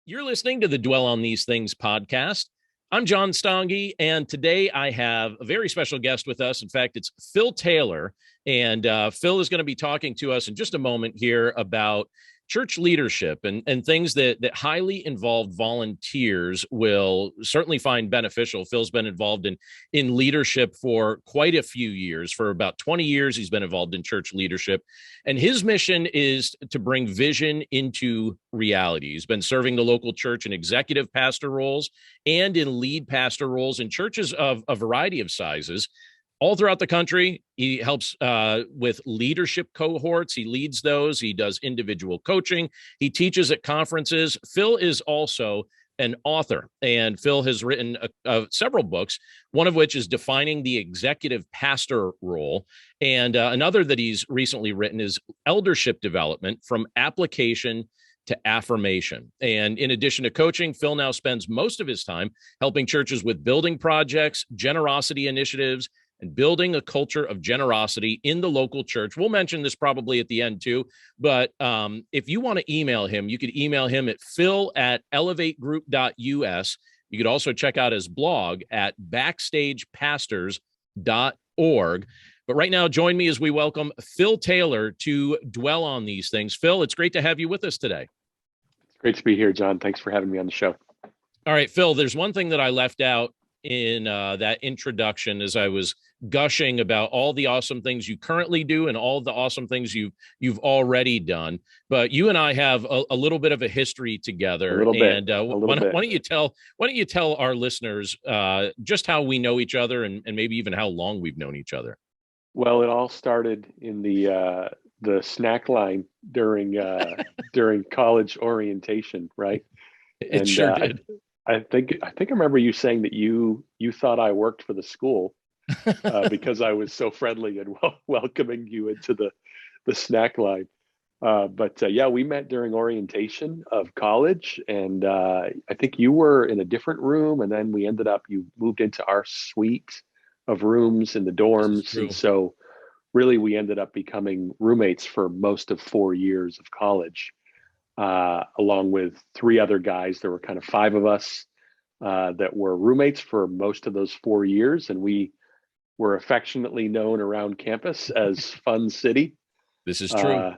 You're listening to the Dwell on These Things podcast. I'm John Stange, and today I have a very special guest with us. In fact, it's Phil Taylor, and Phil is going to be talking to us in just a moment here about church leadership and things that highly involved volunteers will certainly find beneficial. Phil's been involved in leadership for quite a few years. For about 20 years, he's been involved in church leadership, and his mission is to bring vision into reality. He's been serving the local church in executive pastor roles and in lead pastor roles in churches of a variety of sizes all throughout the country. He helps with leadership cohorts. He leads those. He does individual coaching. He teaches at conferences. Phil is also an author, and Phil has written several books, one of which is Defining the Executive Pastor Role. And another that he's recently written is Eldership Development from Application to Affirmation. And in addition to coaching, Phil now spends most of his time helping churches with building projects, generosity initiatives, and building a culture of generosity in the local church. We'll mention this probably at the end too, but if you want to email him, you could email him at phil@elevategroup.us. You could also check out his blog at backstagepastors.org. But right now, join me as we welcome Phil Taylor to Dwell on These Things. Phil, it's great to have you with us today. It's great to be here, John. Thanks for having me on the show. All right, Phil, there's one thing that I left out in that introduction as I was gushing about all the awesome things you currently do and all the awesome things you've already done. But you and I have a little bit of a history together. A little bit. Why don't you tell our listeners just how we know each other and maybe even how long we've known each other? Well, it all started in the snack line during college orientation, right? It sure did. I think I remember you saying that you thought I worked for the school because I was so friendly and welcoming you into the snack line. But we met during orientation of college, and I think you were in a different room, and then you moved into our suite of rooms in the dorms, and so really we ended up becoming roommates for most of 4 years of college. Along with three other guys. There were kind of five of us that were roommates for most of those 4 years, and we were affectionately known around campus as Fun City. This is true.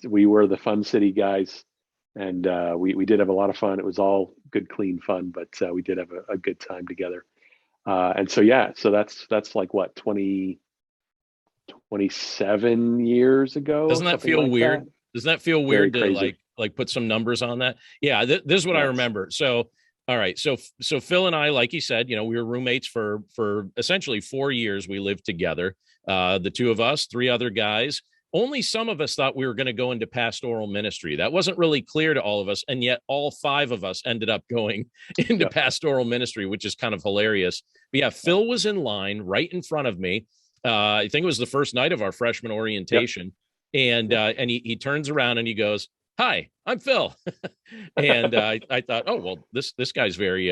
We were the Fun City guys, and we did have a lot of fun. It was all good, clean fun, but we did have a good time together. So that's like what, 27 years ago? Doesn't that feel weird? Doesn't that feel weird to like put some numbers on that? Yeah, this is what I remember. So, all right. So Phil and I, like you said, we were roommates for essentially 4 years. We lived together, the two of us, three other guys. Only some of us thought we were going to go into pastoral ministry. That wasn't really clear to all of us. And yet all five of us ended up going into pastoral ministry, which is kind of hilarious. But yeah, Phil was in line right in front of me. I think it was the first night of our freshman orientation. And he turns around and he goes, "Hi, I'm Phil." And I thought, oh, well, this guy's very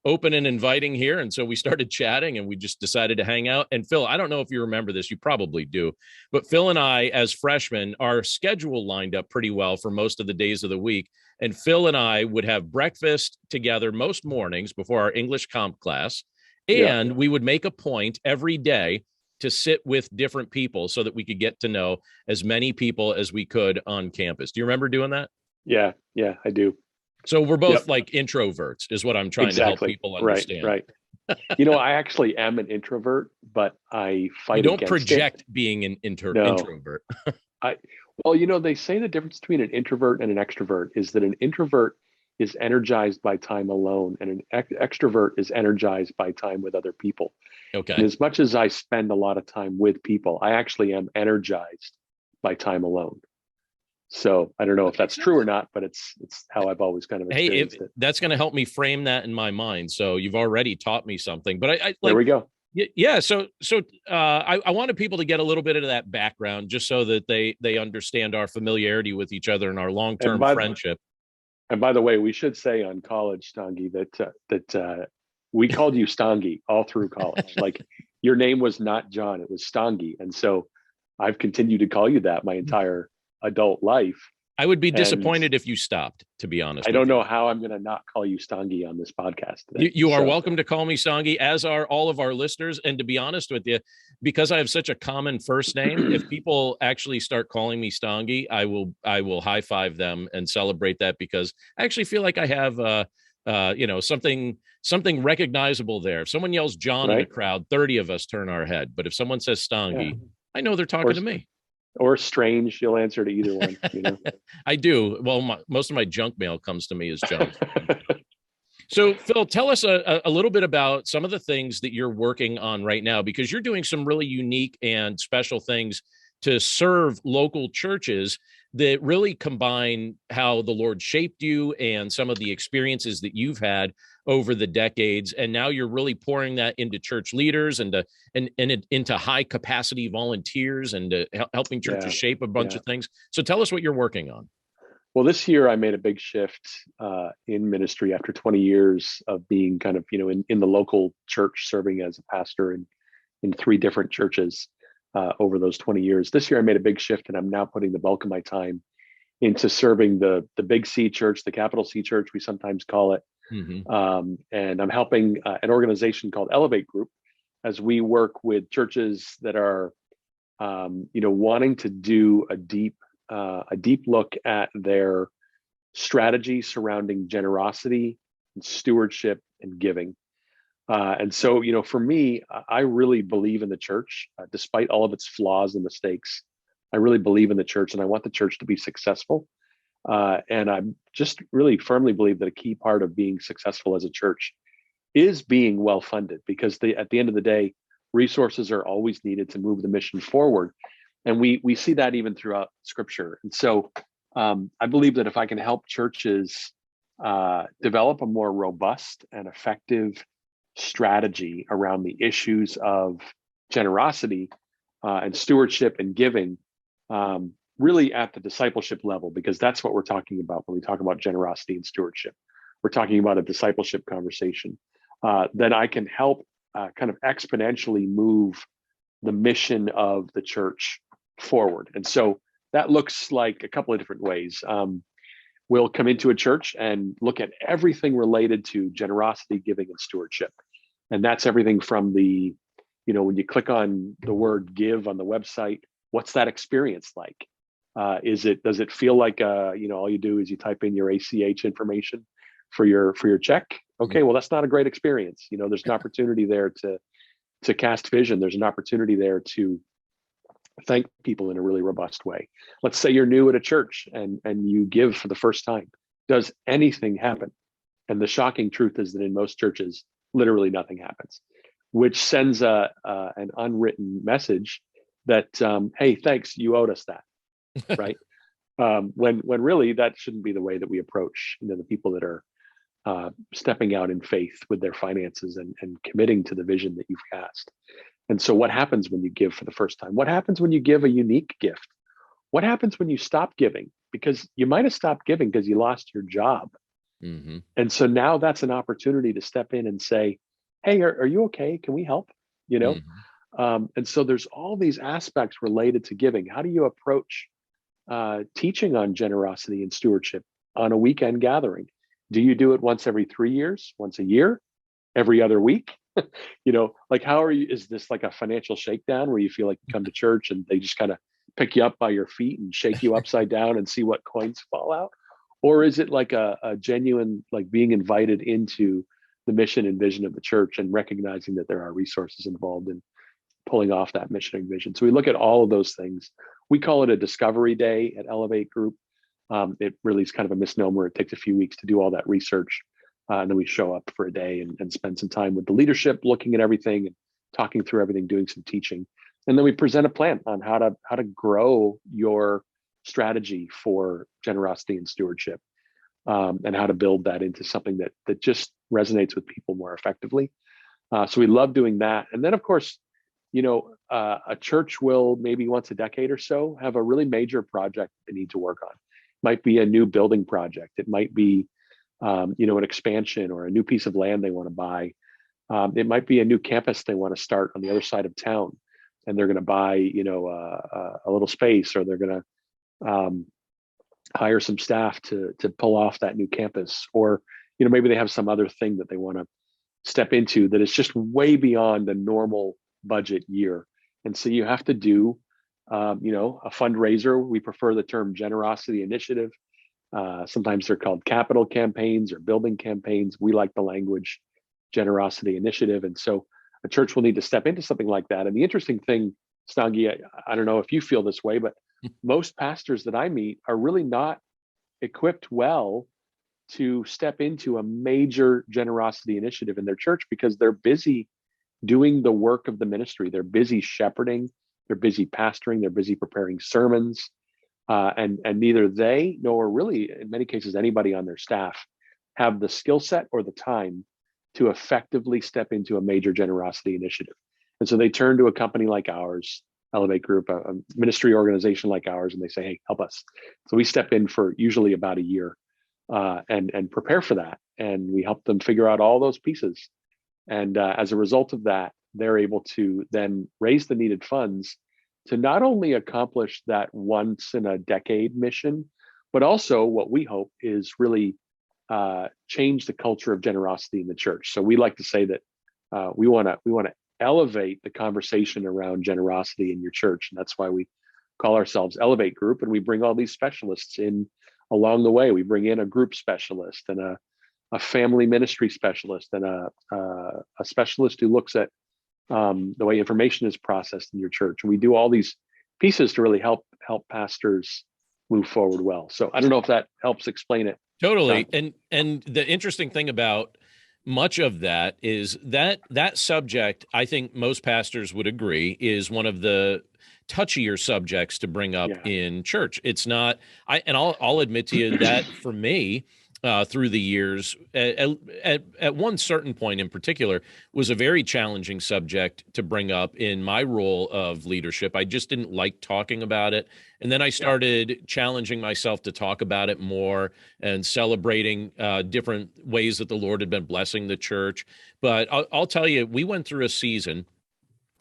open and inviting here. And so we started chatting and we just decided to hang out. And Phil, I don't know if you remember this, you probably do, but Phil and I, as freshmen, our schedule lined up pretty well for most of the days of the week. And Phil and I would have breakfast together most mornings before our English comp class. And we would make a point every day to sit with different people so that we could get to know as many people as we could on campus. Do you remember doing that? Yeah, I do. So we're both like introverts is what I'm trying to help people understand. Right. I actually am an introvert, but I fight You against don't project being an introvert. They say the difference between an introvert and an extrovert is that an introvert is energized by time alone, and an extrovert is energized by time with other people. Okay. And as much as I spend a lot of time with people, I actually am energized by time alone. So I don't know if that's true or not, but it's how I've always kind of experienced it. That's going to help me frame that in my mind. So you've already taught me something. But there we go. Yeah. So I wanted people to get a little bit of that background just so that they understand our familiarity with each other and our long-term friendship. And by the way, we should say on college, Stange, that we called you Stange all through college. Like your name was not John, it was Stange. And so I've continued to call you that my entire adult life. I would be And disappointed if you stopped, to be honest I with don't you. know how I'm going to not call you Stangi on this podcast today. You are So welcome to call me Sangi, as are all of our listeners. And to be honest with you, because I have such a common first name, if people actually start calling me Stangi, I will high five them and celebrate that, because I actually feel like I have something recognizable there. If someone yells John in a right, crowd, 30 of us turn our head. But if someone says yeah, Stangi, I know they're or talking to me. or strange, you'll answer to either one. I do. Well, most of my junk mail comes to me as John. So, Phil, tell us a little bit about some of the things that you're working on right now, because you're doing some really unique and special things to serve local churches that really combine how the Lord shaped you and some of the experiences that you've had over the decades. And now you're really pouring that into church leaders and into high capacity volunteers and helping churches Yeah, shape a bunch yeah. of things. So tell us what you're working on. Well, this year I made a big shift in ministry after 20 years of being kind of, in the local church, serving as a pastor in three different churches over those 20 years. This year I made a big shift, and I'm now putting the bulk of my time into serving the big C church, the capital C church, we sometimes call it. Mm-hmm. And I'm helping an organization called Elevate Group as we work with churches that are, wanting to do a deep look at their strategy surrounding generosity and stewardship and giving. And so, for me, I really believe in the church, despite all of its flaws and mistakes. I really believe in the church, and I want the church to be successful. And I just really firmly believe that a key part of being successful as a church is being well funded, because at the end of the day, resources are always needed to move the mission forward. And we see that even throughout Scripture. And so I believe that if I can help churches develop a more robust and effective strategy around the issues of generosity and stewardship and giving, really at the discipleship level, because that's what we're talking about when we talk about generosity and stewardship. We're talking about a discipleship conversation. Then I can help kind of exponentially move the mission of the church forward. And so that looks like a couple of different ways. We'll come into a church and look at everything related to generosity, giving, and stewardship. And that's everything from when you click on the word give on the website, what's that experience like? Does it feel like, all you do is you type in your ACH information for your check? Okay, well, that's not a great experience. There's an opportunity there to cast vision. There's an opportunity there to thank people in a really robust way. Let's say you're new at a church and you give for the first time. Does anything happen? And the shocking truth is that in most churches, literally nothing happens, which sends an unwritten message that, hey, thanks, you owed us that, right? When really that shouldn't be the way that we approach the people that are stepping out in faith with their finances and committing to the vision that you've cast. And so what happens when you give for the first time? What happens when you give a unique gift? What happens when you stop giving? Because you might have stopped giving because you lost your job. Mm-hmm. And so now that's an opportunity to step in and say, hey, are you okay? Can we help? And so there's all these aspects related to giving. How do you approach teaching on generosity and stewardship on a weekend gathering? Do you do it once every 3 years, once a year, every other week? Like how are you? Is this like a financial shakedown where you feel like you come to church and they just kind of pick you up by your feet and shake you upside down and see what coins fall out? Or is it like a genuine, like being invited into the mission and vision of the church and recognizing that there are resources involved in pulling off that mission and vision? So we look at all of those things. We call it a discovery day at Elevate Group. It really is kind of a misnomer. It takes a few weeks to do all that research. And then we show up for a day and spend some time with the leadership, looking at everything and talking through everything, doing some teaching. And then we present a plan on how to grow your strategy for generosity and stewardship, and how to build that into something that just resonates with people more effectively. So we love doing that. And then, of course, a church will maybe once a decade or so have a really major project they need to work on. It might be a new building project. It might be an expansion or a new piece of land they want to buy. It might be a new campus they want to start on the other side of town, and they're going to buy, a little space, or they're going to hire some staff to pull off that new campus, or maybe they have some other thing that they want to step into that is just way beyond a normal budget year. And so you have to do a fundraiser. We prefer the term generosity initiative. Sometimes they're called capital campaigns or building campaigns. We like the language generosity initiative. And so a church will need to step into something like that. And the interesting thing, Stangi, I don't know if you feel this way, but most pastors that I meet are really not equipped well to step into a major generosity initiative in their church because they're busy doing the work of the ministry. They're busy shepherding, they're busy pastoring, they're busy preparing sermons. And neither they nor really, in many cases, anybody on their staff have the skill set or the time to effectively step into a major generosity initiative. And so they turn to a company like ours, Elevate Group, a ministry organization like ours, and they say, hey, help us. So we step in for usually about a year and prepare for that. And we help them figure out all those pieces. And as a result of that, they're able to then raise the needed funds to not only accomplish that once in a decade mission, but also what we hope is really change the culture of generosity in the church. So we like to say that we want to elevate the conversation around generosity in your church, and that's why we call ourselves Elevate Group, and we bring all these specialists in along the way. We bring in a group specialist and a family ministry specialist and a specialist who looks at the way information is processed in your church. And we do all these pieces to really help pastors move forward well. So I don't know if that helps explain it. Totally. And the interesting thing about much of that is that subject, I think most pastors would agree, is one of the touchier subjects to bring up in church. It's not, I'll admit to you that for me, through the years, at one certain point in particular, was a very challenging subject to bring up in my role of leadership. I just didn't like talking about it. And then I started challenging myself to talk about it more and celebrating different ways that the Lord had been blessing the church. But I'll tell you, we went through a season,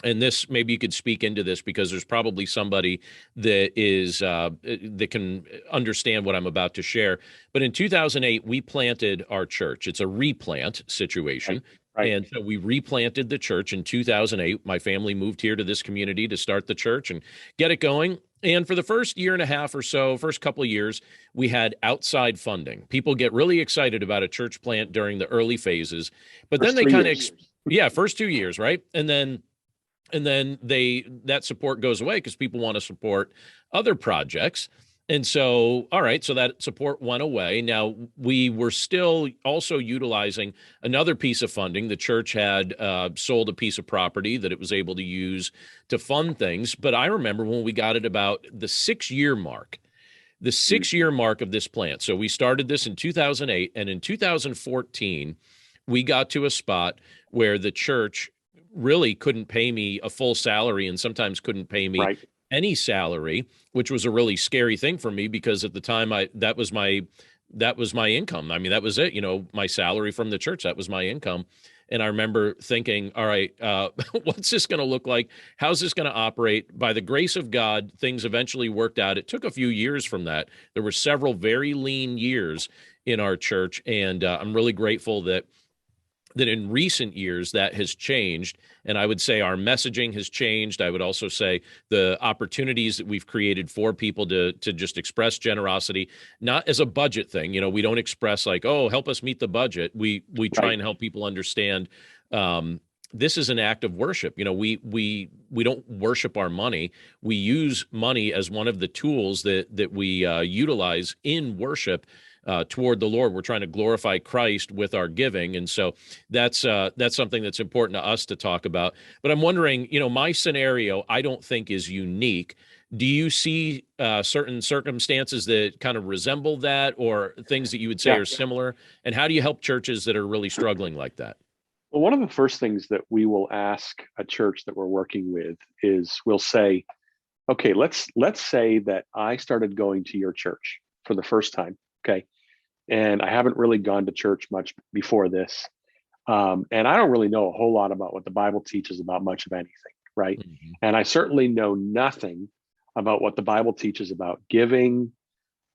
and this, maybe you could speak into this because there's probably somebody that is that can understand what I'm about to share. But in 2008, we planted our church. It's a replant situation. Right. And so we replanted the church in 2008. My family moved here to this community to start the church and get it going. And for the first year and a half or so, first couple of years, we had outside funding. People get really excited about a church plant during the early phases, but then they kind of, first 2 years, right? And then that support goes away because people want to support other projects. And so, all right, so that support went away. Now, we were still also utilizing another piece of funding. The church had sold a piece of property that it was able to use to fund things. But I remember when we got at about the 6-year mark, of this plant. So we started this in 2008, and in 2014, we got to a spot where the church really couldn't pay me a full salary and sometimes couldn't pay me any salary, which was a really scary thing for me because at the time that was my income. I mean, that was it, my salary from the church, that was my income. And I remember thinking, all right, what's this going to look like? How's this going to operate? By the grace of God, things eventually worked out. It took a few years from that. There were several very lean years in our church. And I'm really grateful that in recent years that has changed. And I would say our messaging has changed. I would also say the opportunities that we've created for people to just express generosity, not as a budget thing. We don't express like, oh, help us meet the budget. We try and help people understand this is an act of worship. We don't worship our money. We use money as one of the tools that we utilize in worship toward the Lord. We're trying to glorify Christ with our giving. And so that's something that's important to us to talk about. But I'm wondering, my scenario, I don't think is unique. Do you see certain circumstances that kind of resemble that or things that you would say are similar? And how do you help churches that are really struggling like that? Well, one of the first things that we will ask a church that we're working with is we'll say, okay, let's say that I started going to your church for the first time. Okay. And I haven't really gone to church much before this. And I don't really know a whole lot about what the Bible teaches about much of anything, right? Mm-hmm. And I certainly know nothing about what the Bible teaches about giving,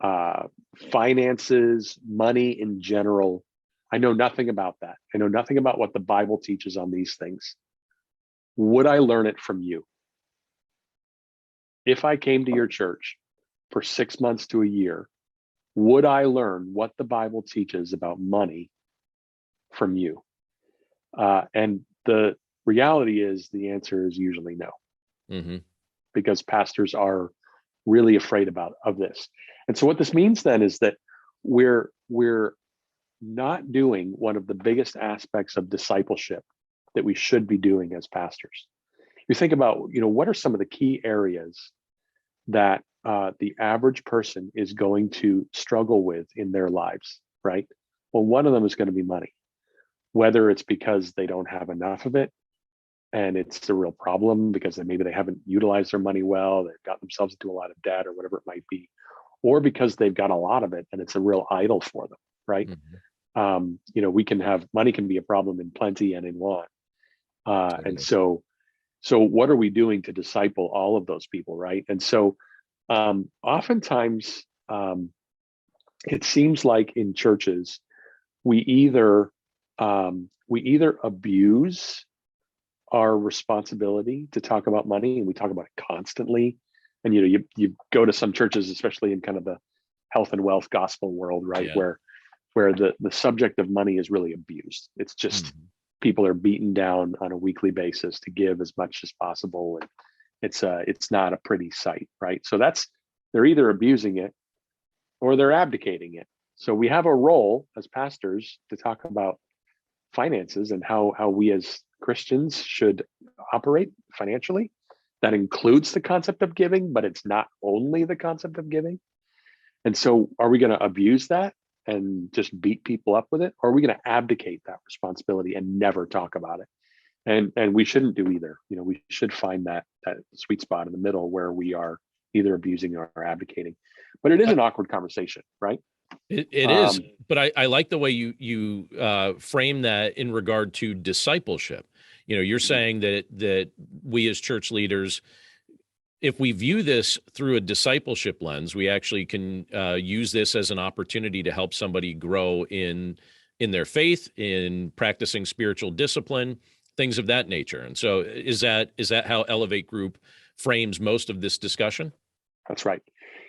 uh, finances, money in general. I know nothing about that. I know nothing about what the Bible teaches on these things. Would I learn it from you? If I came to your church for 6 months to a year, would I learn what the Bible teaches about money from you? And the reality is the answer is usually no, Mm-hmm. because pastors are really afraid of this. And so what this means then is that we're not doing one of the biggest aspects of discipleship that we should be doing as pastors. You think about, what are some of the key areas that the average person is going to struggle with in their lives, right? Well, one of them is going to be money, whether it's because they don't have enough of it and it's a real problem because maybe they haven't utilized their money well, they've got themselves into a lot of debt or whatever it might be, or because they've got a lot of it and it's a real idol for them, right? We can have money can be a problem in plenty and in want. Totally. And so what are we doing to disciple all of those people, right? And so oftentimes it seems like in churches we either abuse our responsibility to talk about money, and we talk about it constantly. And you go to some churches, especially in kind of the health and wealth gospel world, right, Yeah. where the subject of money is really abused. It's just people are beaten down on a weekly basis to give as much as possible, and it's not a pretty sight, right? So they're either abusing it or they're abdicating it. So we have a role as pastors to talk about finances and how we as Christians should operate financially. That includes the concept of giving, but it's not only the concept of giving. And so are we going to abuse that and just beat people up with it? Or are we going to abdicate that responsibility and never talk about it? And we shouldn't do either. We should find that sweet spot in the middle where we are either abusing or abdicating. But it is an awkward conversation, right? It is, but I like the way you frame that in regard to discipleship. You're saying that we as church leaders, if we view this through a discipleship lens, we actually can use this as an opportunity to help somebody grow in their faith, in practicing spiritual discipline, things of that nature. And so, is that how Elevate Group frames most of this discussion? That's right.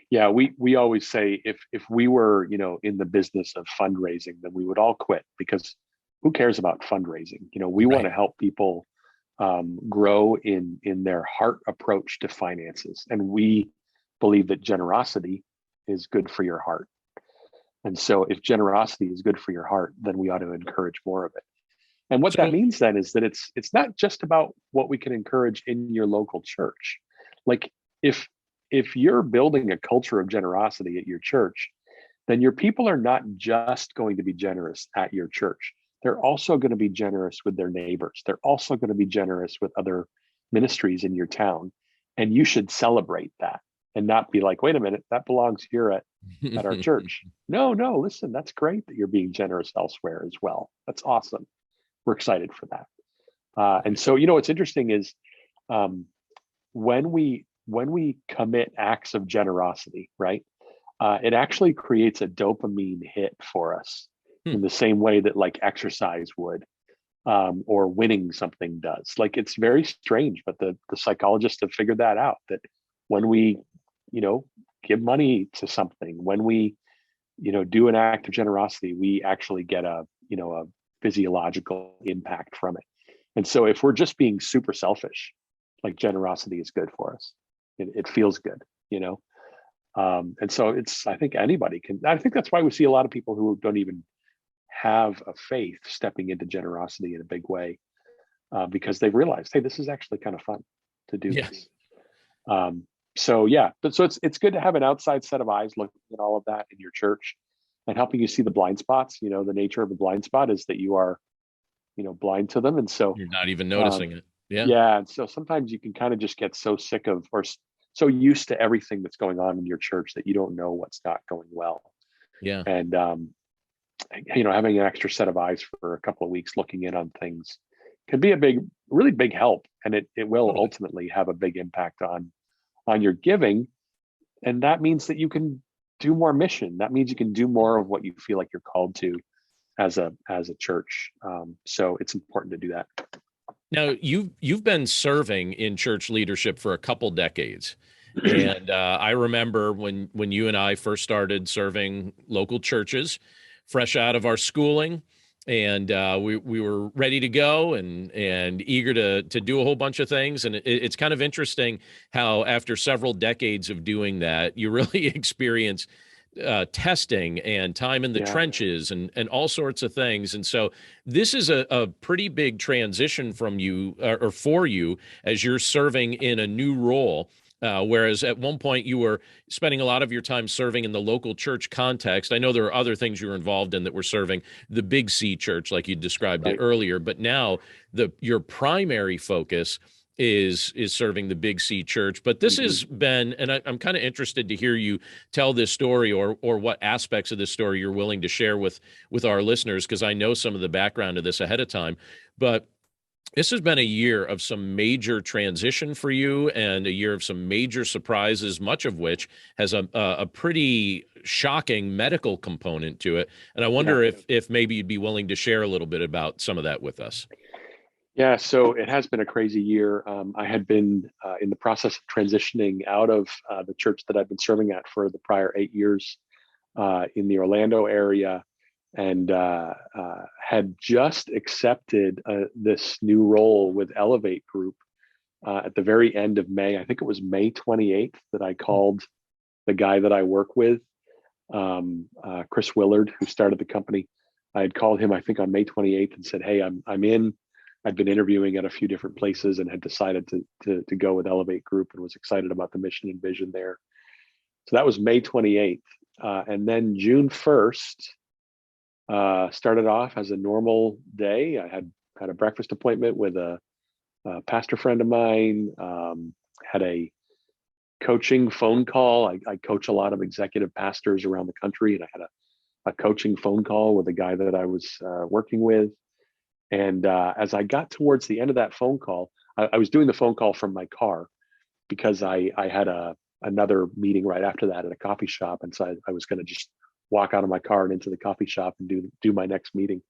Yeah, we always say if we were, in the business of fundraising, then we would all quit, because who cares about fundraising? We want to help people grow in their heart approach to finances, and we believe that generosity is good for your heart. And so, if generosity is good for your heart, then we ought to encourage more of it. And what that means then is that it's not just about what we can encourage in your local church. Like if you're building a culture of generosity at your church, then your people are not just going to be generous at your church. They're also going to be generous with their neighbors. They're also going to be generous with other ministries in your town. And you should celebrate that and not be like, wait a minute, that belongs here at our church. No, listen, that's great that you're being generous elsewhere as well. That's awesome. We're excited for that. And so, what's interesting is when we commit acts of generosity, right? It actually creates a dopamine hit for us in the same way that like exercise would, or winning something does. Like, it's very strange, but the psychologists have figured that out, that when we, give money to something, when we, do an act of generosity, we actually get a physiological impact from it. And so if we're just being super selfish, like, generosity is good for us. It feels good, and so I think anybody can. I think that's why we see a lot of people who don't even have a faith stepping into generosity in a big way, because they've realized, hey, this is actually kind of fun to do this. So it's good to have an outside set of eyes looking at all of that in your church and helping you see the blind spots. The nature of a blind spot is that you are, blind to them, and so you're not even noticing it. Yeah. And so sometimes you can kind of just get so sick of, or so used to everything that's going on in your church, that you don't know what's not going well. Yeah. And, having an extra set of eyes for a couple of weeks looking in on things can be a really big help. And it will ultimately have a big impact on your giving. And that means that you can do more mission. That means you can do more of what you feel like you're called to as a church. So it's important to do that. Now, you've been serving in church leadership for a couple decades. And I remember when you and I first started serving local churches, fresh out of our schooling, and we were ready to go and eager to do a whole bunch of things. And it's kind of interesting how after several decades of doing that, you really experience testing and time in the trenches and all sorts of things. And so this is a pretty big transition from you or for you as you're serving in a new role. Whereas at one point you were spending a lot of your time serving in the local church context. I know there are other things you were involved in that were serving the Big C church, like you described it earlier. But now your primary focus is serving the Big C church. But this has been, and I'm kind of interested to hear you tell this story or what aspects of this story you're willing to share with our listeners, because I know some of the background of this ahead of time. But this has been a year of some major transition for you and a year of some major surprises, much of which has a pretty shocking medical component to it. And I wonder if maybe you'd be willing to share a little bit about some of that with us. Yeah, so it has been a crazy year. I had been in the process of transitioning out of the church that I've been serving at for the prior 8 years in the Orlando area, and had just accepted this new role with Elevate Group at the very end of May. I think it was May 28th that I called the guy that I work with, Chris Willard, who started the company. I had called him, I think, on May 28th and said, "Hey, I'm in." I'd been interviewing at a few different places and had decided to go with Elevate Group and was excited about the mission and vision there. So that was May 28th. And then June 1st started off as a normal day. I had a breakfast appointment with a pastor friend of mine, had a coaching phone call. I coach a lot of executive pastors around the country, and I had a coaching phone call with a guy that I was working with. And as I got towards the end of that phone call, I was doing the phone call from my car because I had another meeting right after that at a coffee shop. And so I was going to just walk out of my car and into the coffee shop and do my next meeting.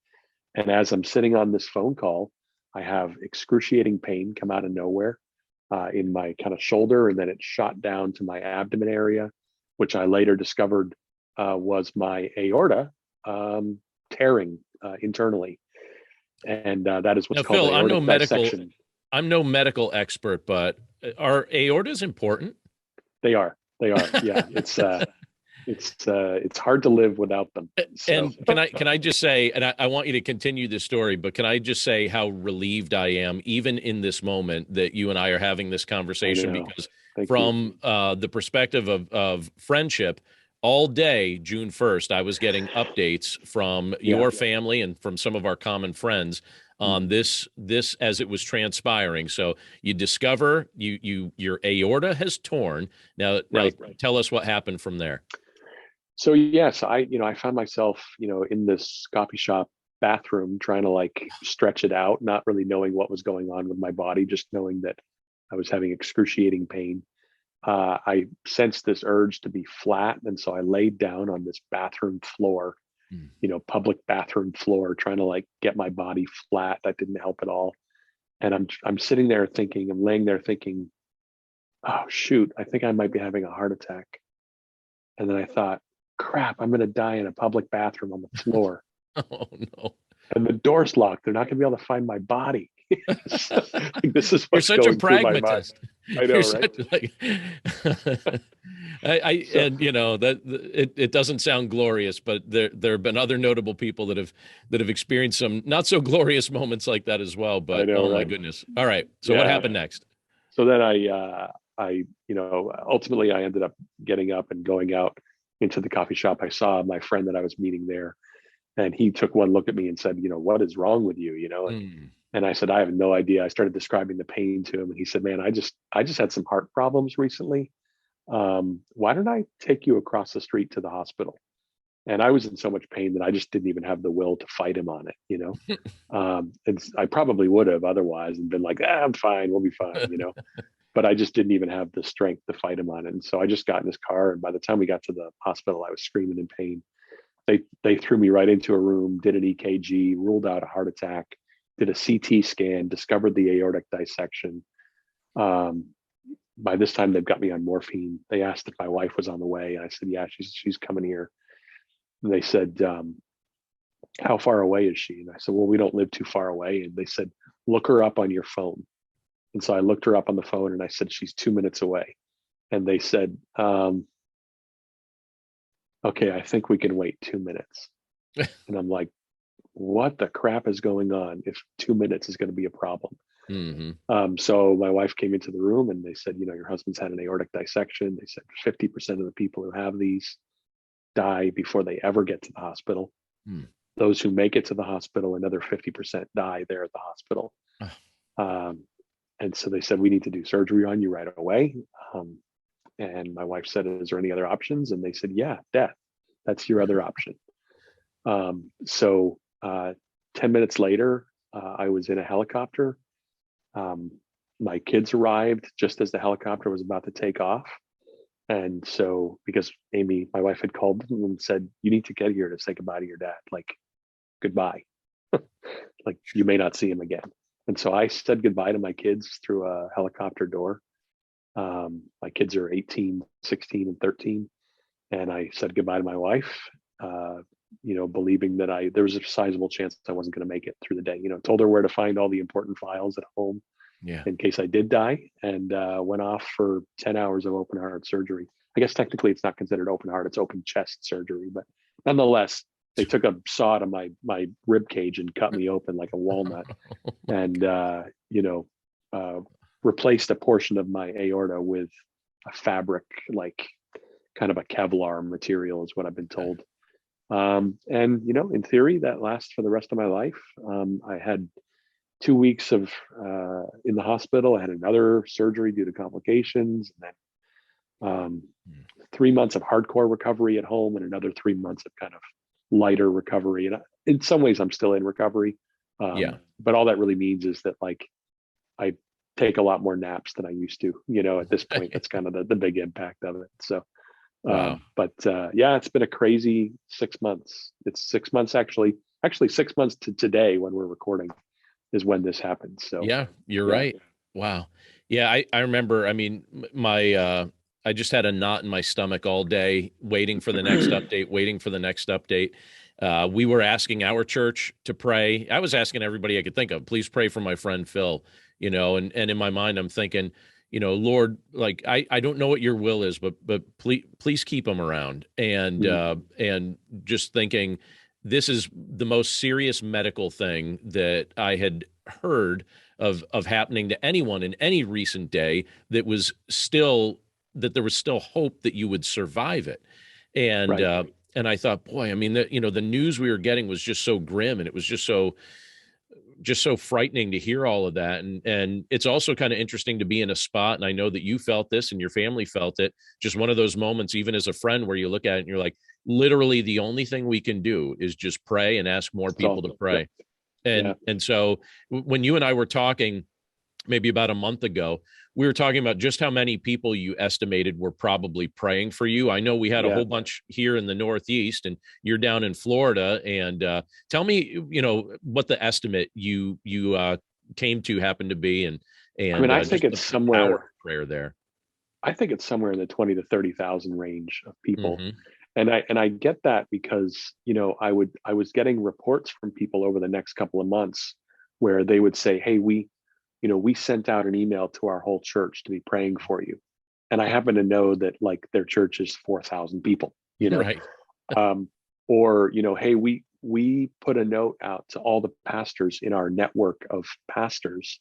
And as I'm sitting on this phone call, I have excruciating pain come out of nowhere in my kind of shoulder. And then it shot down to my abdomen area, which I later discovered was my aorta tearing internally. And that is what's now, called Phil, aortic dissection. I'm no medical expert, but are aortas important? They are. Yeah, it's hard to live without them. So. And can I just say, and I want you to continue this story, but can I just say how relieved I am, even in this moment, that you and I are having this conversation? Because from the perspective of friendship, all day, June 1st, I was getting updates from your family and from some of our common friends on this as it was transpiring. So you discover your aorta has torn. Now tell us what happened from there. So yes, I found myself, in this coffee shop bathroom trying to stretch it out, not really knowing what was going on with my body, just knowing that I was having excruciating pain. I sensed this urge to be flat. And so I laid down on this bathroom floor, public bathroom floor, trying to get my body flat. That didn't help at all. And I'm sitting there thinking, I'm laying there thinking, oh shoot, I think I might be having a heart attack. And then I thought, crap, I'm going to die in a public bathroom on the floor. Oh no. And the door's locked. They're not going to be able to find my body. This is what's You're such going a pragmatist. I know, right? And that it doesn't sound glorious, but there have been other notable people that have experienced some not so glorious moments like that as well. But my goodness! All right, so what happened next? So then I ultimately I ended up getting up and going out into the coffee shop. I saw my friend that I was meeting there, and he took one look at me and said, "What is wrong with you?" And I said, "I have no idea." I started describing the pain to him, and he said, "Man, I just had some heart problems recently. Why don't I take you across the street to the hospital?" And I was in so much pain that I just didn't even have the will to fight him on it, and I probably would have otherwise and been like, "I'm fine, we'll be fine," but I just didn't even have the strength to fight him on it. And so I just got in his car, and by the time we got to the hospital, I was screaming in pain. They threw me right into a room, did an EKG, ruled out a heart attack, did a CT scan, discovered the aortic dissection. Um, by this time, they've got me on morphine. They asked if my wife was on the way, and I said, "Yeah, she's coming here." And they said, "How far away is she?" And I said, "Well, we don't live too far away." And they said, "Look her up on your phone." And so I looked her up on the phone, and I said, "She's 2 minutes away." And they said, "Okay, I think we can wait 2 minutes." And I'm like, what the crap is going on if 2 minutes is going to be a problem? Mm-hmm. So my wife came into the room, and they said, your husband's had an aortic dissection. They said 50% of the people who have these die before they ever get to the hospital. Mm. Those who make it to the hospital, another 50% die there at the hospital. And so they said, we need to do surgery on you right away. And my wife said, is there any other options? And they said, yeah, death. That's your other option. So 10 minutes later, I was in a helicopter. My kids arrived just as the helicopter was about to take off. And so, because Amy, my wife, had called them and said, you need to get here to say goodbye to your dad, like goodbye. Like you may not see him again. And so I said goodbye to my kids through a helicopter door. My kids are 18, 16, and 13. And I said goodbye to my wife, believing that there was a sizable chance I wasn't going to make it through the day. Told her where to find all the important files at home in case I did die, and went off for 10 hours of open heart surgery. I guess technically it's not considered open heart, it's open chest surgery, but nonetheless, they took a saw to my rib cage and cut me open like a walnut, and replaced a portion of my aorta with a fabric, like kind of a Kevlar material, is what I've been told. And in theory, that lasts for the rest of my life. I had 2 weeks of in the hospital. I had another surgery due to complications, and then 3 months of hardcore recovery at home, and another 3 months of kind of lighter recovery. And in some ways, I'm still in recovery. But all that really means is that, like, I take a lot more naps than I used to. At this point, that's kind of the big impact of it. So. Wow. It's been a crazy 6 months. It's 6 months, actually 6 months to today when we're recording is when this happened. So yeah, you're right. Wow. Yeah. I remember, I mean, I just had a knot in my stomach all day, waiting for the next update. We were asking our church to pray. I was asking everybody I could think of, please pray for my friend Phil, and in my mind, I'm thinking, Lord, like, I don't know what your will is, but please keep him around. And just thinking, this is the most serious medical thing that I had heard of happening to anyone in any recent day, that there was still hope that you would survive it. And, and I thought, boy, I mean, the news we were getting was just so grim, and it was just so frightening to hear all of that. And it's also kind of interesting to be in a spot, and I know that you felt this and your family felt it, just one of those moments, even as a friend, where you look at it and you're like, literally the only thing we can do is just pray and ask more people to pray. And so when you and I were talking maybe about a month ago, we were talking about just how many people you estimated were probably praying for you. I know we had a whole bunch here in the Northeast, and you're down in Florida. And tell me, what the estimate you came to happen to be, and I mean, I think it's somewhere prayer there. I think it's somewhere in the 20 to 30,000 range of people. Mm-hmm. And I get that because, I was getting reports from people over the next couple of months where they would say, hey, we sent out an email to our whole church to be praying for you. And I happen to know that, like, their church is 4,000 people, Right. Or, hey, we put a note out to all the pastors in our network of pastors,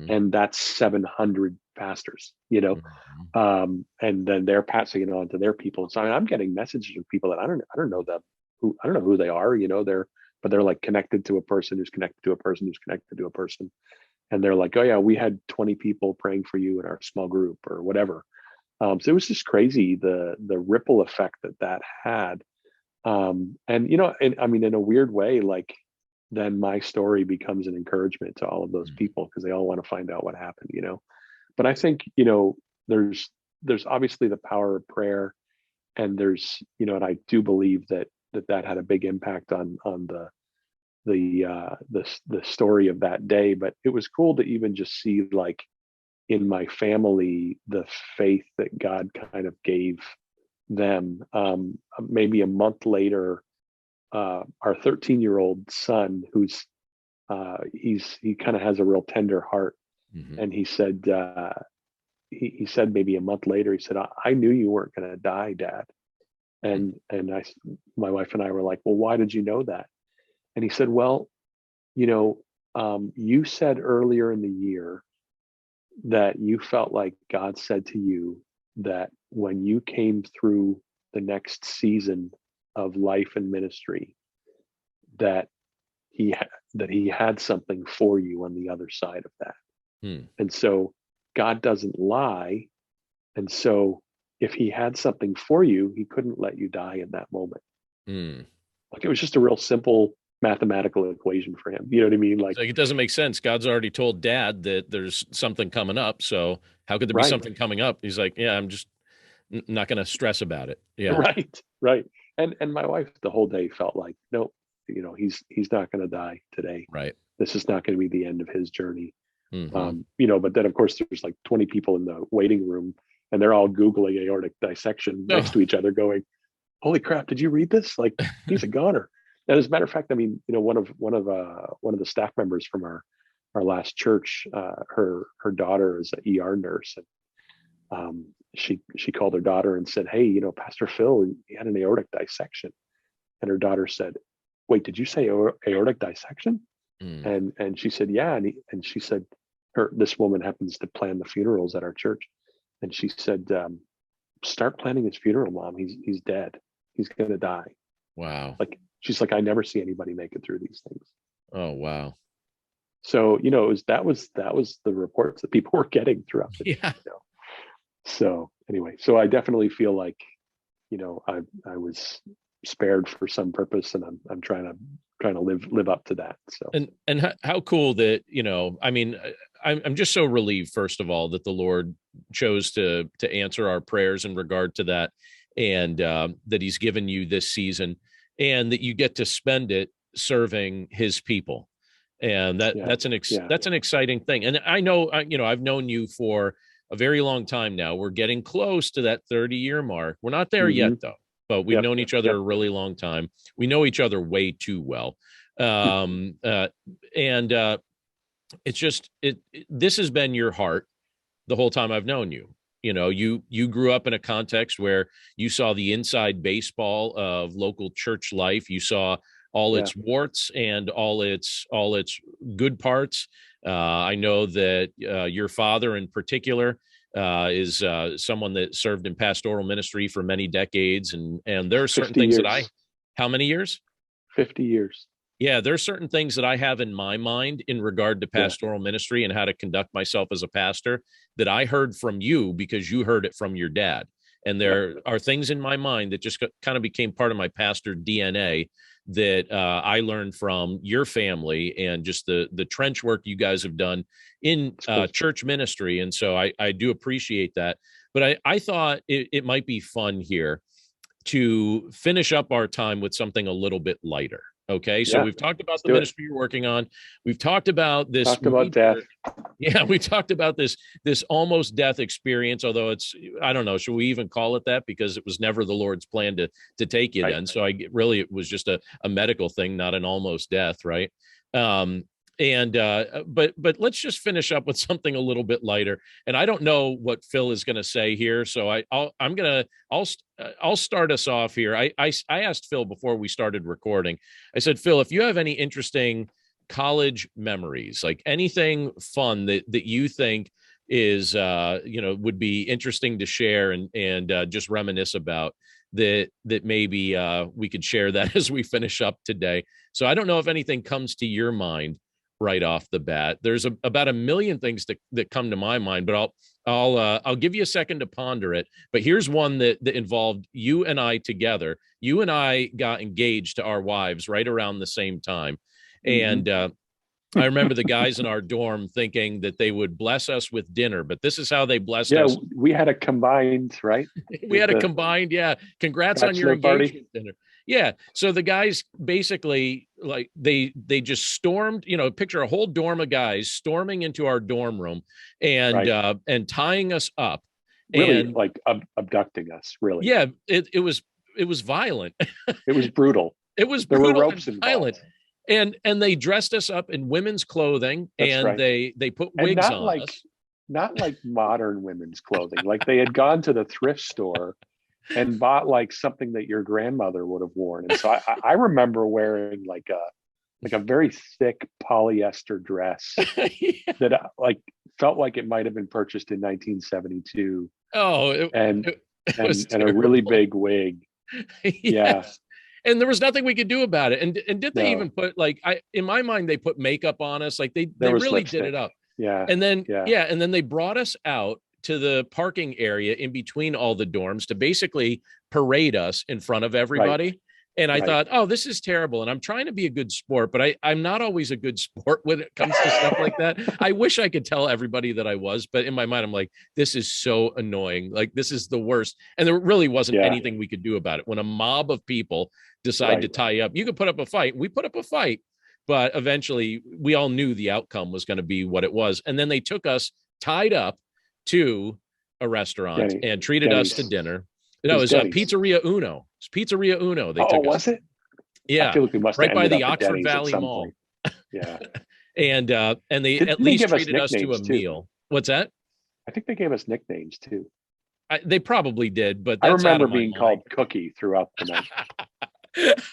and that's 700 pastors, and then they're passing it on to their people. So I'm getting messages from people that I don't know them, I don't know who they are, they're like connected to a person who's connected to a person who's connected to a person. And they're like, oh yeah, we had 20 people praying for you in our small group or whatever. So it was just crazy, the ripple effect that had. And I mean, in a weird way, like, then my story becomes an encouragement to all of those people, because they all want to find out what happened. but I think, there's obviously the power of prayer, and there's, and I do believe that had a big impact on the story of that day. But it was cool to even just see, like, in my family, the faith that God kind of gave them. Maybe a month later, our 13-year-old son, who's he kind of has a real tender heart, Mm-hmm. and he said, he said maybe a month later, he said, I knew you weren't going to die, Dad. And my wife and I were like, well, why did you know that? And he said, well, you said earlier in the year that you felt like God said to you that when you came through the next season of life and ministry, that he had something for you on the other side of that. Hmm. And so God doesn't lie. And so if he had something for you, he couldn't let you die in that moment. Hmm. Like, it was just a real simple mathematical equation for him. You know what I mean? Like, it doesn't make sense. God's already told Dad that there's something coming up. So how could there be right, something coming up? He's like, yeah, I'm just not going to stress about it. Yeah. right. And my wife the whole day felt like, nope, he's not going to die today. Right. This is not going to be the end of his journey. Mm-hmm. But then of course there's like 20 people in the waiting room, and they're all Googling aortic dissection next to each other going, holy crap, did you read this? Like, he's a goner. And as a matter of fact, I mean, one of the staff members from our last church, her daughter is an ER nurse, and she called her daughter and said, hey, Pastor Phil, he had an aortic dissection. And her daughter said, wait, did you say aortic dissection? And she said, yeah. And she said, this woman happens to plan the funerals at our church, and she said, start planning his funeral, Mom. He's dead. He's gonna die. Wow. Like, she's like, I never see anybody make it through these things. Oh, wow. So, that was the reports that people were getting throughout the Yeah. day. So anyway, so I definitely feel like, I was spared for some purpose, and I'm trying to live up to that. So, and how cool that, I mean, I'm just so relieved, first of all, that the Lord chose to answer our prayers in regard to that, and that he's given you this season, and that you get to spend it serving his people. And that's an exciting thing. And I know, I've known you for a very long time now. We're getting close to that 30-year mark. We're not there yet, though, but we've known each other a really long time. We know each other way too well. It's just, this has been your heart the whole time I've known you. You grew up in a context where you saw the inside baseball of local church life. You saw all its warts and all its good parts. I know that your father in particular is someone that served in pastoral ministry for many decades, and there are certain things years. How many years? 50 years. Yeah, there are certain things that I have in my mind in regard to pastoral ministry and how to conduct myself as a pastor that I heard from you because you heard it from your dad. And there are things in my mind that just kind of became part of my pastor DNA that I learned from your family and just the trench work you guys have done in church ministry. And so I do appreciate that. But I thought it might be fun here to finish up our time with something a little bit lighter. Okay. So we've talked about the ministry you're working on. We've talked about this. Talked about death. Yeah. We talked about this almost death experience, although I don't know, should we even call it that? Because it was never the Lord's plan to take you then. So it was just a medical thing, not an almost death. Right. But let's just finish up with something a little bit lighter. And I don't know what Phil is going to say here, so I'll start us off here. I asked Phil before we started recording. I said, Phil, if you have any interesting college memories, like anything fun that you think is would be interesting to share and just reminisce about, that maybe we could share that as we finish up today. So I don't know if anything comes to your mind right off the bat. There's about a million things that come to my mind, but I'll give you a second to ponder it. But here's one that involved you and I together. You and I got engaged to our wives right around the same time. And I remember the guys in our dorm thinking that they would bless us with dinner, but this is how they blessed Yeah, us. we had a combined, right? We had a The combined, yeah. Congrats on your bachelor party. engagement dinner. Yeah. So the guys basically like they just stormed, picture a whole dorm of guys storming into our dorm room Right. and tying us up. Really And like abducting us, really. yeah, it was violent. It was brutal. It was There were brutal and ropes violent. involved. And they dressed us up in women's clothing That's and right. they put And wigs on us. not like modern women's clothing. Like they had gone to the thrift store and bought like something that your grandmother would have worn. And so I remember wearing like a very thick polyester dress Yeah. that like felt like it might have been purchased in 1972, Oh, and it was and a really terrible. big wig. Yeah, Yes. And there was nothing we could do about it. And did they even no, put like in my mind they put makeup on us, like there they was really did it lipstick. up. Yeah, And then yeah, yeah, and then they brought us out to the parking area in between all the dorms to basically parade us in front of right, everybody. And I right. thought, oh, this is terrible. And I'm trying to be a good sport, but I'm not always a good sport when it comes to stuff like that. I wish I could tell everybody that I was, but in my mind, I'm like, this is so annoying. Like, this is the worst. And there really wasn't Yeah, anything we could do about it. When a mob of people decide to right. tie you up, you could put up a fight. We put up a fight, but eventually we all knew the outcome was going to be what it was. And then they took us tied up to a restaurant Denny, and treated us to Denny's. dinner. It No, it was was Denny's. Pizzeria Uno. It's Pizzeria Uno. They Oh, took us was to. it? I Yeah, feel like we must have right by ended the up at Oxford Denny's at Valley some Mall. point. Yeah. And they at Didn't they least give us treated us to a nicknames too? meal. What's that? I think they gave us nicknames too. They probably did, but I that's out remember of my being mind. called Cookie throughout the night.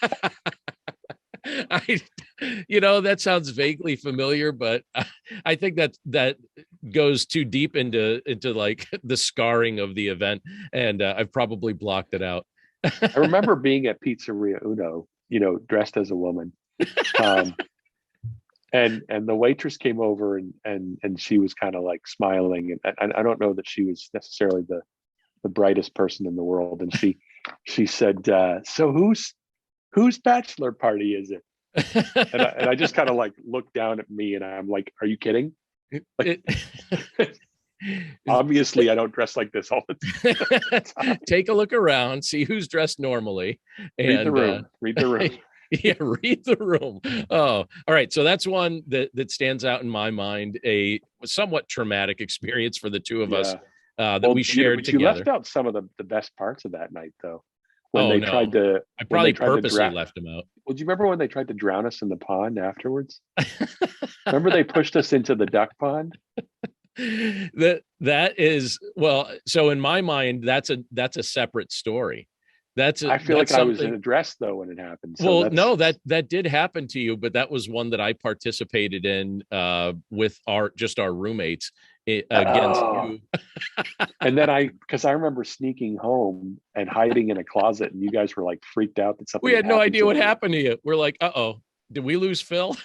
I, that sounds vaguely familiar, but I think that goes too deep into like the scarring of the event, and I've probably blocked it out. I remember being at Pizzeria Uno, dressed as a woman. Um, and the waitress came over and she was kind of like smiling, and I don't know that she was necessarily the brightest person in the world. And she said, so whose bachelor party is it? And I just kind of like looked down at me and I'm like, are you kidding? Like, obviously I don't dress like this all the time. Take a look around, see who's dressed normally, Read the and room. Read the room. yeah, read the room. Oh, all right. So that's one that stands out in my mind. A somewhat traumatic experience for the two of us Yeah. that we shared But you left together. out some of the best parts of that night, though. When Oh they tried no, to I when they probably tried to purposely drown. left him out. Well, do you remember when they tried to drown us in the pond afterwards? Remember they pushed us into the duck pond? That is, well, so in my mind that's a separate story. I feel like That's I was in something. a dress though when it happened. So Well, that's no, that did happen to you, but that was one that I participated in with our roommates against oh. you. And then because I remember sneaking home and hiding in a closet, and you guys were like freaked out that something We had had no happened idea to what me. happened to you. We're like, uh-oh, did we lose Phil?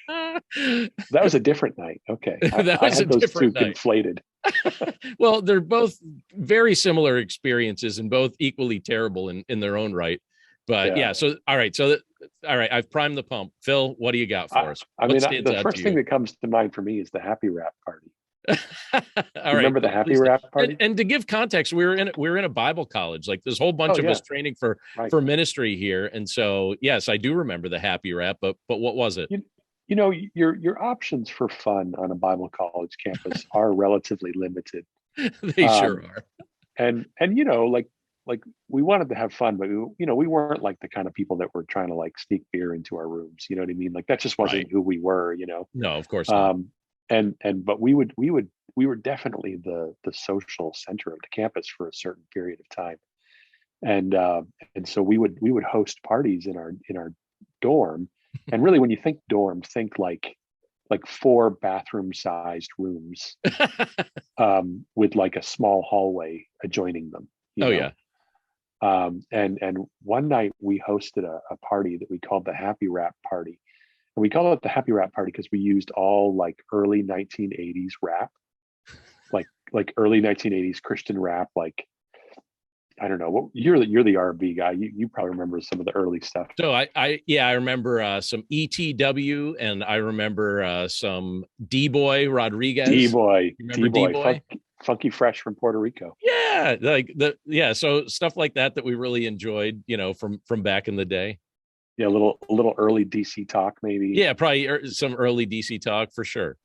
That was a different night. Okay, That I was a had those two different night. conflated. Well, they're both very similar experiences and both equally terrible in their own right. But Yeah. yeah, so all right, all right, I've primed the pump. Phil, what do you got for us? I What mean, stands the out to first thing you? that comes to mind for me is the Happy Wrap party. All You right, remember the Happy please. Wrap And, party? and to give context, we were in a Bible college. Like there's a whole Oh bunch of yeah, us training for right. ministry here, and so yes, I do remember the Happy Wrap. But what was it? Your options for fun on a Bible college campus are relatively limited. They sure Um, are. and like we wanted to have fun, but we weren't like the kind of people that were trying to like sneak beer into our rooms. You know what I mean? Like that just Right. wasn't who we were. No, of course not. But we were definitely the social center of the campus for a certain period of time, and so we would host parties in our dorm. And really, when you think dorm, think like 4 bathroom sized rooms, with like a small hallway adjoining them. You Oh know, yeah. and one night we hosted a party that we called the Happy Wrap Party, and we called it the Happy Wrap Party because we used all like early 1980s rap, like early 1980s Christian rap, like I don't know what you're the RB guy. You probably remember some of the early stuff. So I remember some ETW, and I remember some D-Boy Rodriguez. D-Boy, You remember D-Boy, D-Boy? Funky Fresh from Puerto Rico. Yeah, so stuff like that we really enjoyed, from back in the day. Yeah, a little early DC talk maybe. Yeah, probably some early DC talk for sure.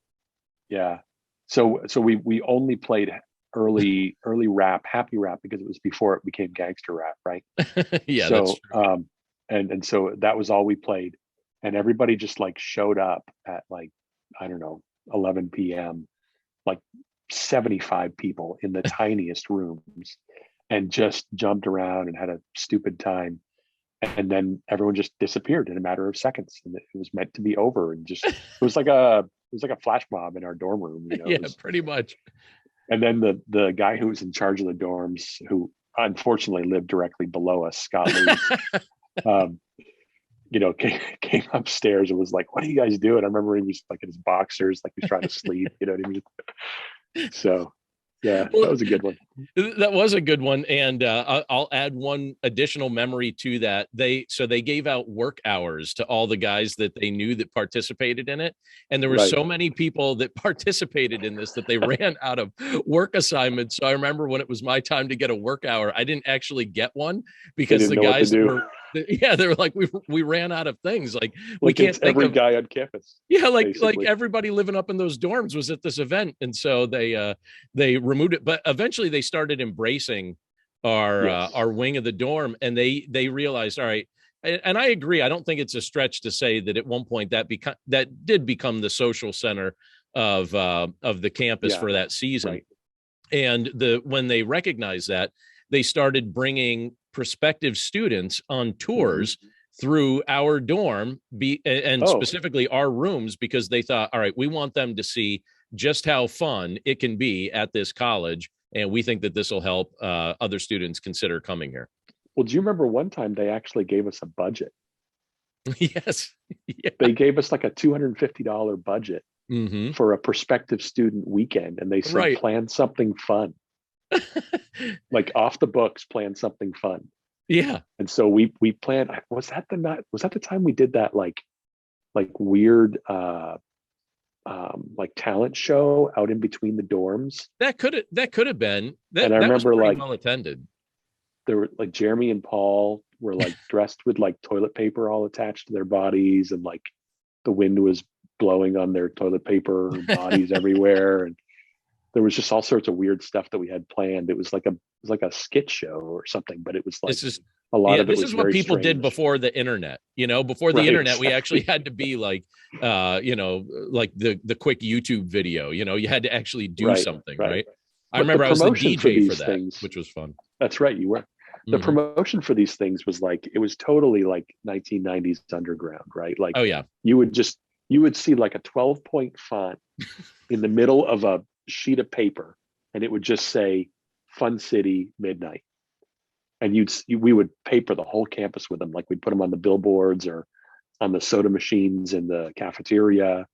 Yeah. So we only played early rap, happy rap, because it was before it became gangster rap, right? Yeah, that's So true. and so that was all we played, and everybody just like showed up at like, I don't know, 11 p.m., like 75 people in the tiniest rooms, and just jumped around and had a stupid time. And then everyone just disappeared in a matter of seconds, and it was meant to be over. And just it was like a flash mob in our dorm room. Yeah, pretty much. And then the guy who was in charge of the dorms, who unfortunately lived directly below us, Scott Lee, um, came upstairs and was like, "What are you guys doing?" I remember he was like in his boxers, like he was trying to sleep. You know what I mean? So yeah, that Well, was a good one. that was a good one, and I'll add one additional memory to that. They gave out work hours to all the guys that they knew that participated in it, and there were Right. so many people that participated in this that they ran out of work assignments. So I remember when it was my time to get a work hour, I didn't actually get one They because didn't the know what to guys that do. were yeah, they were like, we ran out of things. Like we Like can't it's think every of. guy on campus, Yeah, like basically. everybody living up in those dorms was at this event, and so they removed it. But eventually, they started embracing Yes. our wing of the dorm, and they realized, all right. And I agree. I don't think it's a stretch to say that at one point that did become the social center of the campus Yeah. for that season. Right. And when they recognized that, they started bringing prospective students on Hmm. tours through our dorm and Oh, specifically our rooms, because they thought, all right, we want them to see just how fun it can be at this college, and we think that this will help other students consider coming here. well, do you remember one time they actually gave us a budget? Yes. Yeah. They gave us like a $250 budget Hmm. for a prospective student weekend, and they said, Right. plan something fun, like off the books, plan something fun. Yeah. And so we planned. Was that the time we did that like weird like talent show out in between the dorms? That could have been And I that was remember pretty like well attended. there were like Jeremy and Paul were like dressed with like toilet paper all attached to their bodies, and like the wind was blowing on their toilet paper bodies everywhere, and there was just all sorts of weird stuff that we had planned. It was like a skit show or something, but it was like This is a lot Yeah, of it this was is what very people did strange. before the internet. Before the Right, internet, we actually exactly. had to be like the quick YouTube video. You had to actually do Right, something, right. right? I But the remember I was the promotion for DJ for these that, things, which was fun. that's right, you were. The Hmm. promotion for these things was like, it was totally like 1990s underground, right? Like Oh yeah. you would just you would see like a 12-point font in the middle of a sheet of paper, and it would just say Fun City Midnight. And we would paper the whole campus with them. Like we'd put them on the billboards or on the soda machines in the cafeteria.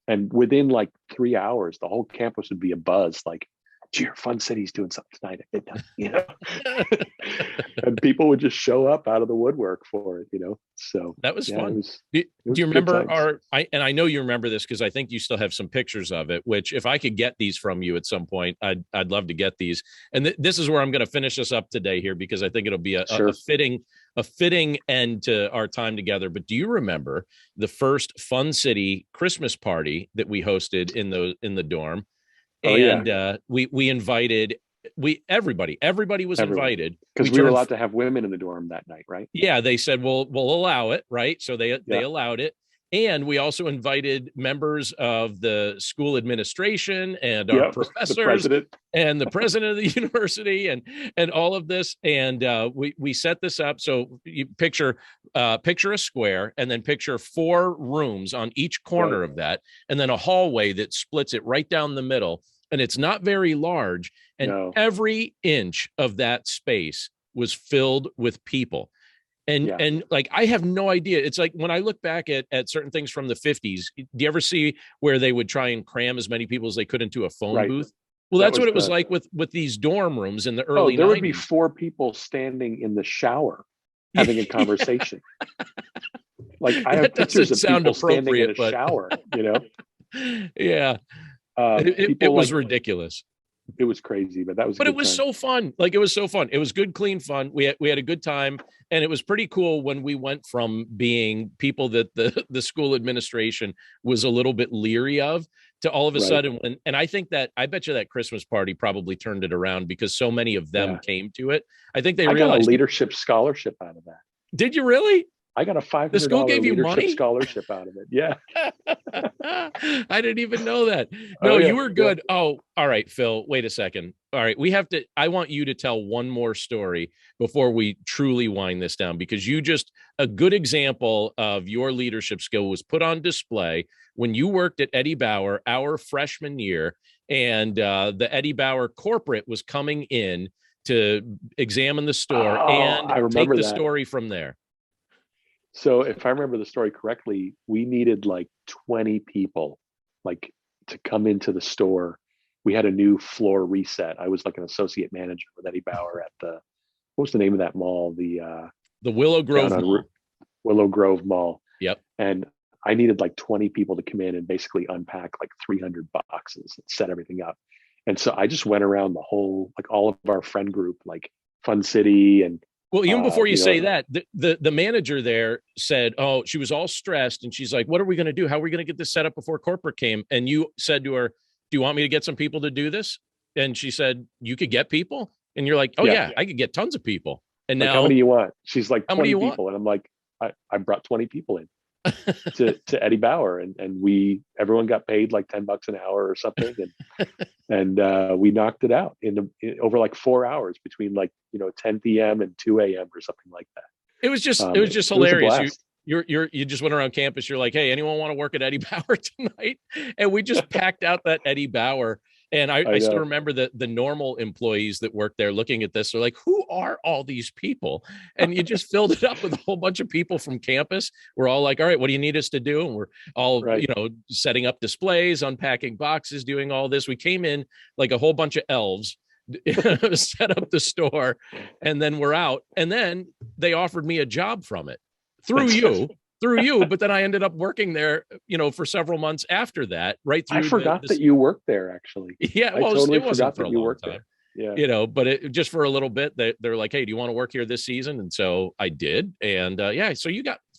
And within like 3 hours, the whole campus would be a buzz. Like, gee, Fun City's doing something tonight at midnight. And people would just show up out of the woodwork for it. So That was yeah, it fun. was Do, it do was you good remember times. I know you remember this because I think you still have some pictures of it, which if I could get these from you at some point, I'd love to get these. And this is where I'm going to finish this up today here, because I think it'll be a Sure. fitting end to our time together. But do you remember the first Fun City Christmas party that we hosted in the dorm? Oh yeah, And we invited we everybody was everyone. invited. We Because we were turned allowed to have women in the dorm that night, right? Yeah, they said we'll allow it, right? So they Yeah. allowed it. And we also invited members of the school administration and our Yep. The professors president. and the president of the university and all of this. And we set this up. So you picture a square, and then picture four rooms on each Right. corner of that, and then a hallway that splits it right down the middle. And it's not very large. And No. every inch of that space was filled with people. and Yeah. and like, I have no idea. It's like when I look back at certain things from the 50s, do you ever see where they would try and cram as many people as they could into a phone Right. booth? Well, That that's was what it was the like with these dorm rooms in the oh, early there would be 90s. 4 people standing in the shower Yeah, having a conversation. Like I have that pictures doesn't of sound people standing in appropriate, a but shower, you know. yeah, it People was like ridiculous. it was crazy, but that was a But it good was time. so fun. Like it was so fun. It was good, clean fun. We had a good time, and it was pretty cool when we went from being people that the school administration was a little bit leery of to all of a Right. sudden when. And I think that I bet you that Christmas party probably turned it around because so many of them Yeah. came to it. I think they I got a realized. leadership scholarship out of that. Did you really? I got a The school $500 gave you leadership money? scholarship out of it. Yeah. I didn't even know that. No, Oh you yeah. were Yeah. good. Oh, all right, Phil. Wait a second. All right, we have to. I want you to tell one more story before we truly wind this down because you just a good example of your leadership skill was put on display when you worked at Eddie Bauer our freshman year, and the Eddie Bauer corporate was coming in to examine the store Oh, and I take remember the that. story from there. So if I remember the story correctly, we needed like 20 people like to come into the store. We had a new floor reset. I was like an associate manager with Eddie Bauer at the what was the name of that mall? The The Willow down Grove on Mall. Willow Grove Mall. Yep. And I needed like 20 people to come in and basically unpack like 300 boxes and set everything up. And so I just went around the whole, like all of our friend group, like Fun City and, Well, even before you you say know, that, the manager there said, "Oh, she was all stressed, and she's like, what are we going to do? How are we going to get this set up before corporate came?" And you said to her, "Do you want me to get some people to do this?" And she said, "You could get people." And you're like, "Oh yeah, yeah, I could get tons of people." And like how many now, you want? She's like how many 20 you want? people. And I'm like, I brought 20 people in to Eddie Bauer and everyone got paid like $10 an hour or something. And we knocked it out over like 4 hours between like, 10 PM and 2 AM or something like that. It was just It was a hilarious. blast. You just went around campus. You're like, "Hey, anyone want to work at Eddie Bauer tonight?" And we just packed out that Eddie Bauer. And I I still know. remember the normal employees that work there looking at this. They're like, "Who are all these people?" And you just filled it up with a whole bunch of people from campus. We're all like, "All right, what do you need us to do?" And we're all, Right. setting up displays, unpacking boxes, doing all this. We came in like a whole bunch of elves, set up the store, and then we're out. And then they offered me a job from it through you, but then I ended up working there, for several months after that, right I through forgot this. that you worked there actually. Yeah, I well, totally it wasn't forgot for a that you long worked time, there. Yeah. but it just for a little bit. They're like, "Hey, do you want to work here this season?" And so I did. And yeah, so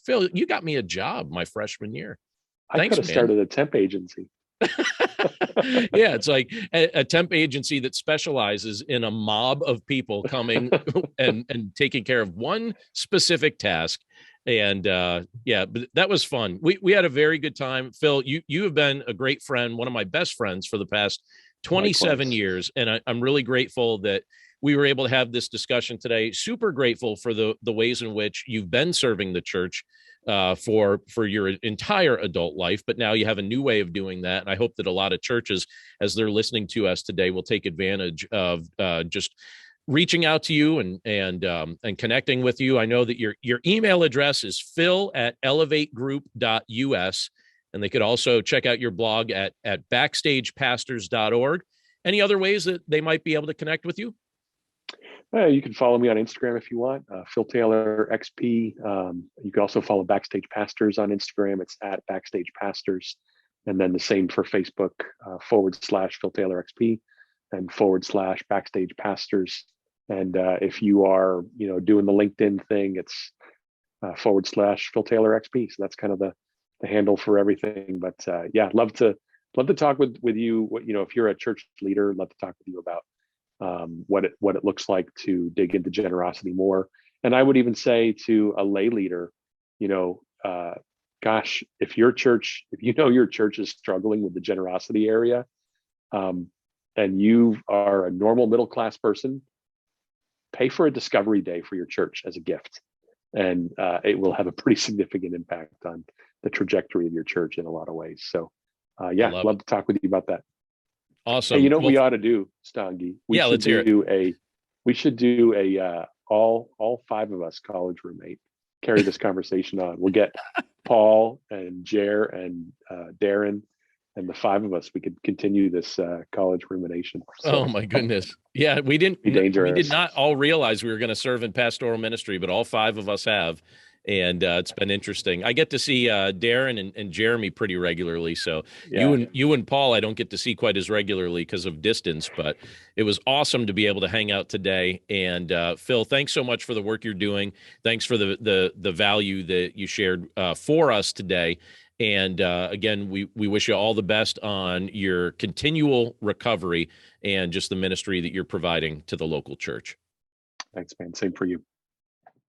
Phil, you got me a job my freshman year. I could Thanks, have man. started a temp agency. Yeah, it's like a temp agency that specializes in a mob of people coming and taking care of one specific task. And yeah, but that was fun. We had a very good time. Phil, you have been a great friend, one of my best friends for the past 27 Likewise. years, and I'm really grateful that we were able to have this discussion today. Super grateful for the ways in which you've been serving the church for your entire adult life, but now you have a new way of doing that. And I hope that a lot of churches, as they're listening to us today, will take advantage of just reaching out to you and connecting with you. I know that your email address is phil@elevategroup.us, and they could also check out your blog at backstagepastors.org. Any other ways that they might be able to connect with you? You can follow me on Instagram if you want, Phil Taylor XP. You can also follow Backstage Pastors on Instagram. It's at Backstage Pastors. And then the same for Facebook, / Phil Taylor XP and / Backstage Pastors. And if you are, doing the LinkedIn thing, it's / Phil Taylor XP. So that's kind of the handle for everything. But yeah, love to talk with you. If you're a church leader, love to talk with you about what it looks like to dig into generosity more. And I would even say to a lay leader, gosh, if your church is struggling with the generosity area, and you are a normal middle class person, pay for a discovery day for your church as a gift, and it will have a pretty significant impact on the trajectory of your church in a lot of ways. So I yeah, love love it. to talk with you about that. Hey, Awesome. what Well, we ought to do, Stangi? yeah, let's hear it. We should do a all 5 of us college roommate carry this conversation on. We'll get Paul and Jer and Darren and the five of us, we could continue this college rumination. So Oh my goodness. Yeah, we did be dangerous. not all realize we were going to serve in pastoral ministry, but all five of us have. And it's been interesting. I get to see Darren and Jeremy pretty regularly. So Yeah. you and Paul, I don't get to see quite as regularly because of distance. But it was awesome to be able to hang out today. And Phil, thanks so much for the work you're doing. Thanks for the value that you shared for us today. And again, we wish you all the best on your continual recovery and just the ministry that you're providing to the local church. Thanks, man. Same for you.